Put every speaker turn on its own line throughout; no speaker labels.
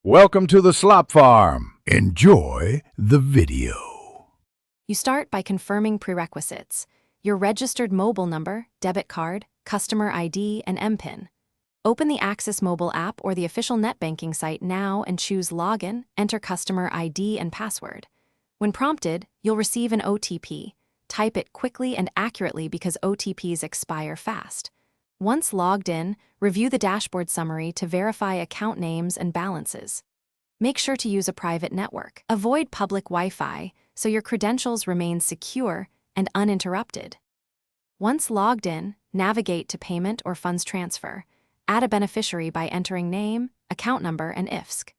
Welcome to the Slop Farm. Enjoy the video.
You start by confirming prerequisites: your registered mobile number, debit card, customer ID, and MPIN. Open the Axis mobile app or the official Netbanking site now and choose Login, enter customer ID and password. When prompted, you'll receive an OTP. Type it quickly and accurately because OTPs expire fast. Once logged in, review the dashboard summary to verify account names and balances. Make sure to use a private network. Avoid public Wi-Fi so your credentials remain secure and uninterrupted. Once logged in, navigate to Payment or Funds Transfer. Add a beneficiary by entering name, account number, and IFSC.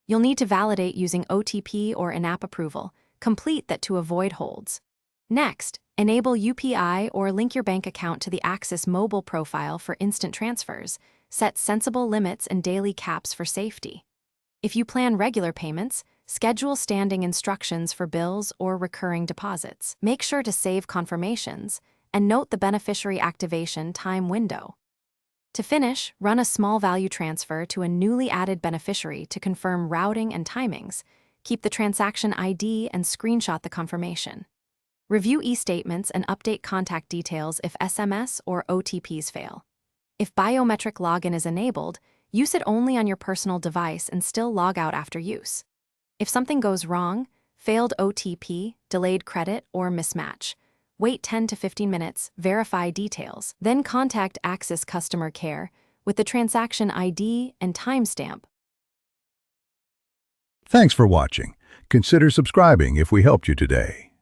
You'll need to validate using OTP or in-app approval. Complete that to avoid holds. Next, enable UPI or link your bank account to the Axis mobile profile for instant transfers. Set sensible limits and daily caps for safety. If you plan regular payments, schedule standing instructions for bills or recurring deposits. Make sure to save confirmations and note the beneficiary activation time window. To finish, run a small value transfer to a newly added beneficiary to confirm routing and timings. Keep the transaction ID and screenshot the confirmation. Review e-statements and update contact details if SMS or OTPs fail. If biometric login is enabled, use it only on your personal device and still log out after use. If something goes wrong, failed OTP, delayed credit, or mismatch, wait 10 to 15 minutes, verify details, then contact Axis Customer Care with the transaction ID and timestamp.
Thanks for watching. Consider subscribing if we helped you today.